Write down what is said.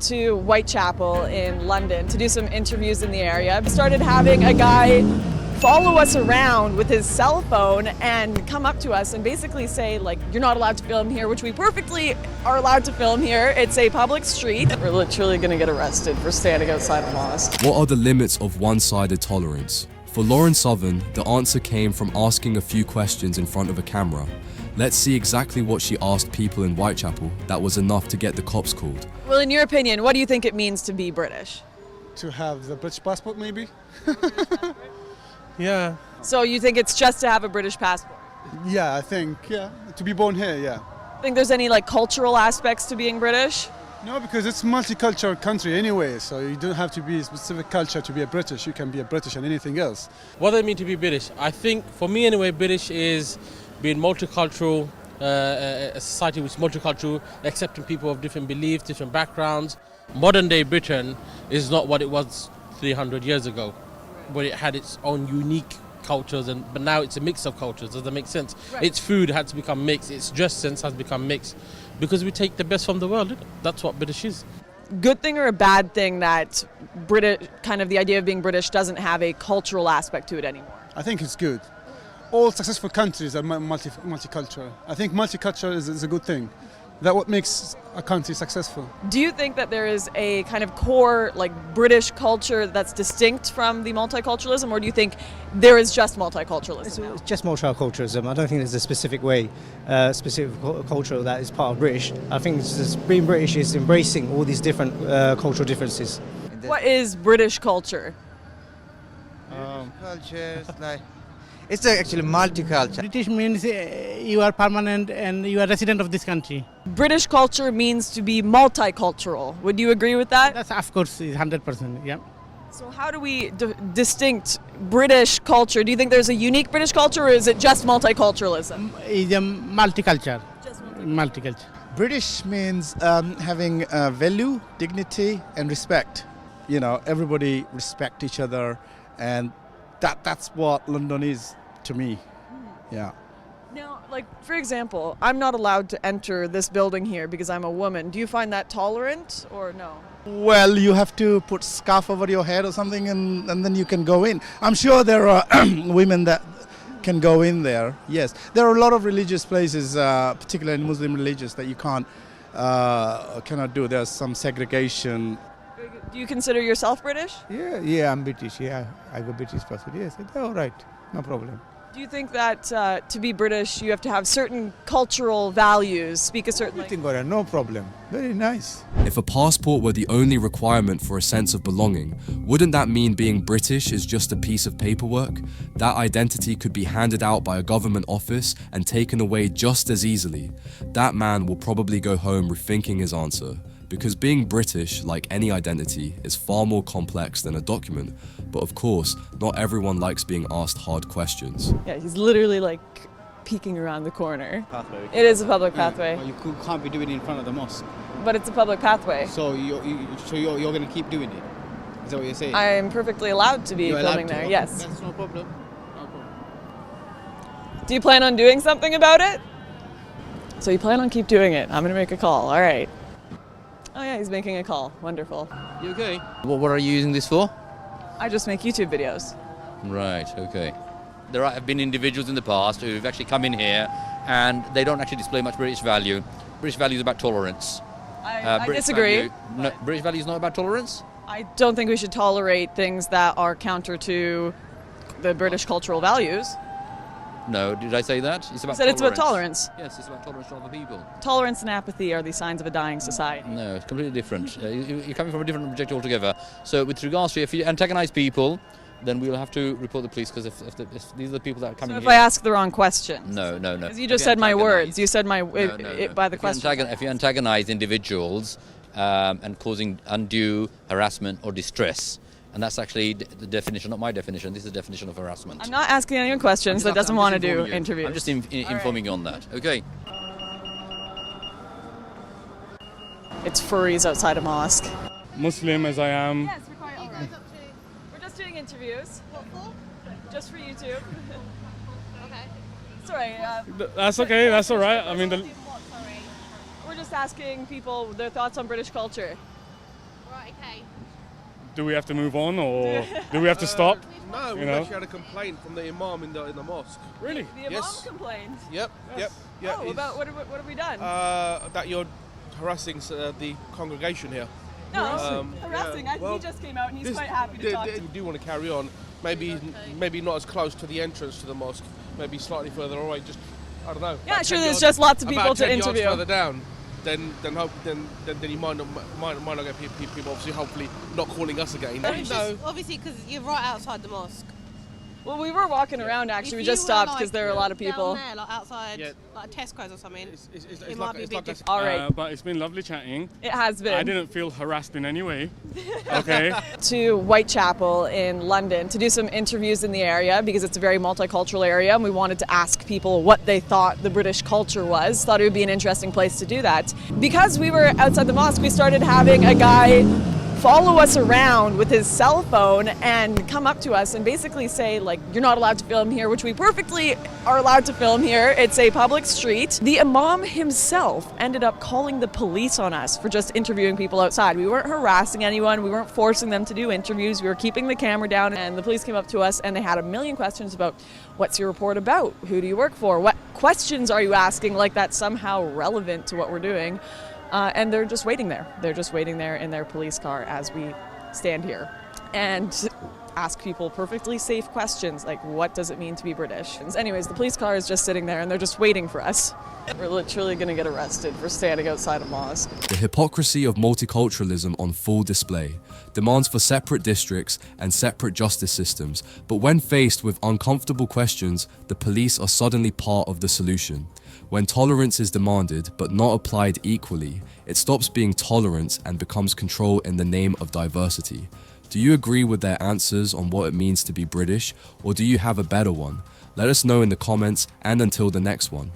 to Whitechapel in London to do some interviews in the area. I started having a guy follow us around with his cell phone and come up to us and basically say, like, you're not allowed to film here, which we perfectly are allowed to film here. It's a public street. We're literally going to get arrested for standing outside a mosque. What are the limits of one-sided tolerance? For Lauren Southern, the answer came from asking a few questions in front of a camera. Let's see exactly what she asked people in Whitechapel that was enough to get the cops called. Well, in your opinion, what do you think it means to be British? To have the British passport, maybe? Yeah. So you think it's just to have a British passport? Yeah, I think, yeah. To be born here, yeah. Think there's any like cultural aspects to being British? No, because it's a multicultural country anyway, so you don't have to be a specific culture to be a British. You can be a British and anything else. What does it mean to be British? I think, for me anyway, British is being multicultural, a society which is multicultural, accepting people of different beliefs, different backgrounds. Modern day Britain is not what it was 300 years ago, where it had its own unique cultures, but now it's a mix of cultures. Does that make sense? Right. Its food had to become mixed, its dress sense has become mixed, because we take the best from the world. That's what British is. Good thing or a bad thing that British, kind of the idea of being British doesn't have a cultural aspect to it anymore? I think it's good. All successful countries are multicultural. I think multicultural is a good thing. That's what makes a country successful. Do you think that there is a kind of core like British culture that's distinct from the multiculturalism, or do you think there is just multiculturalism? It's just multiculturalism. I don't think there's a specific way, specific culture that is part of British. I think it's just being British is embracing all these different cultural differences. What is British culture? Culture is like... It's actually multicultural. British means you are permanent and you are resident of this country. British culture means to be multicultural. Would you agree with that? That's of course 100%. Yeah. So how do we distinct British culture? Do you think there's a unique British culture, or is it just multiculturalism? It's a multicultural. Just multicultural. British means having value, dignity, and respect. You know, everybody respect each other, and that's what London is to me. Yeah. Now, like, for example, I'm not allowed to enter this building here because I'm a woman. Do you find that tolerant or no? Well, you have to put scarf over your head or something, and then you can go in. I'm sure there are women that can go in there. Yes, there are a lot of religious places, particularly in Muslim religious, that you cannot do. There's some segregation. Do you consider yourself British? Yeah, I'm British. Yeah, I have a British passport. Yes, it's all right. No problem. Do you think that to be British, you have to have certain cultural values, speak a certain language? No problem. Very nice. If a passport were the only requirement for a sense of belonging, wouldn't that mean being British is just a piece of paperwork? That identity could be handed out by a government office and taken away just as easily. That man will probably go home rethinking his answer. Because being British, like any identity, is far more complex than a document. But of course, not everyone likes being asked hard questions. Yeah, he's literally like peeking around the corner. Pathway. It is a public pathway. Well, you can't be doing it in front of the mosque. But it's a public pathway. So you're going to keep doing it? Is that what you're saying? I am perfectly allowed to be filming there, yes. That's no problem. No problem. Do you plan on doing something about it? So you plan on keep doing it. I'm going to make a call. All right. Oh yeah, he's making a call. Wonderful. You okay? What are you using this for? I just make YouTube videos. Right, okay. There have been individuals in the past who've actually come in here and they don't actually display much British value. British value is about tolerance. I disagree. British value is not about tolerance? I don't think we should tolerate things that are counter to the British cultural values. No, did I say that? It's about I said tolerance. It's about tolerance. Yes, it's about tolerance to other people. Tolerance and apathy are the signs of a dying society. No, it's completely different. You're coming from a different objective altogether. So with regards to if you antagonize people, then we'll have to report the police, because if these are the people that are coming here... So if I ask the wrong questions? No. Because you just said my words. You said my... by the question. If you antagonize individuals and causing undue harassment or distress, and that's actually the definition, not my definition. This is the definition of harassment. I'm not asking anyone questions that doesn't want to do interviews. I'm just informing you on that. Okay. It's furries outside a mosque. Muslim as I am. Yes, we're quite alright. We're just doing interviews. What for? Just for YouTube. Okay. Sorry. That's okay. That's all right. I mean, we're just asking people their thoughts on British culture. Right, okay. Do we have to move on or do we have to stop? No, we've actually had a complaint from the imam in the mosque. Really? The imam complained. Yep. Yeah, Oh, about what have we done? that you're harassing the congregation here. No, harassing. He just came out and he's quite happy to talk to We do want to carry on. Maybe not as close to the entrance to the mosque. Maybe slightly further away. Just I don't know. Yeah, about sure. 10 There's yards- just lots of about people to 10 yards interview. further down, then you might not get people. Obviously, hopefully, not calling us again. Obviously, because you're right outside the mosque. Well, we were walking around actually. We If just you were, stopped because there were a lot of people. Down there, like outside, like Tesco's or something. It might be a bit different. All right. But it's been lovely chatting. It has been. I didn't feel harassed in any way. Okay. To Whitechapel in London to do some interviews in the area because it's a very multicultural area and we wanted to ask people what they thought the British culture was. Thought it would be an interesting place to do that. Because we were outside the mosque, we started having a guy follow us around with his cell phone and come up to us and basically say, like, you're not allowed to film here, which we perfectly are allowed to film here. It's a public street. The imam himself ended up calling the police on us for just interviewing people outside. We weren't harassing anyone. We weren't forcing them to do interviews. We were keeping the camera down, and the police came up to us and they had a million questions about what's your report about? Who do you work for? What questions are you asking? Like that's somehow relevant to what we're doing. And they're just waiting there. They're just waiting there in their police car as we stand here and ask people perfectly safe questions like, what does it mean to be British? Anyways, the police car is just sitting there and they're just waiting for us. We're literally going to get arrested for standing outside a mosque. The hypocrisy of multiculturalism on full display, demands for separate districts and separate justice systems, but when faced with uncomfortable questions, the police are suddenly part of the solution. When tolerance is demanded but not applied equally, it stops being tolerance and becomes control in the name of diversity. Do you agree with their answers on what it means to be British, or do you have a better one? Let us know in the comments, and until the next one.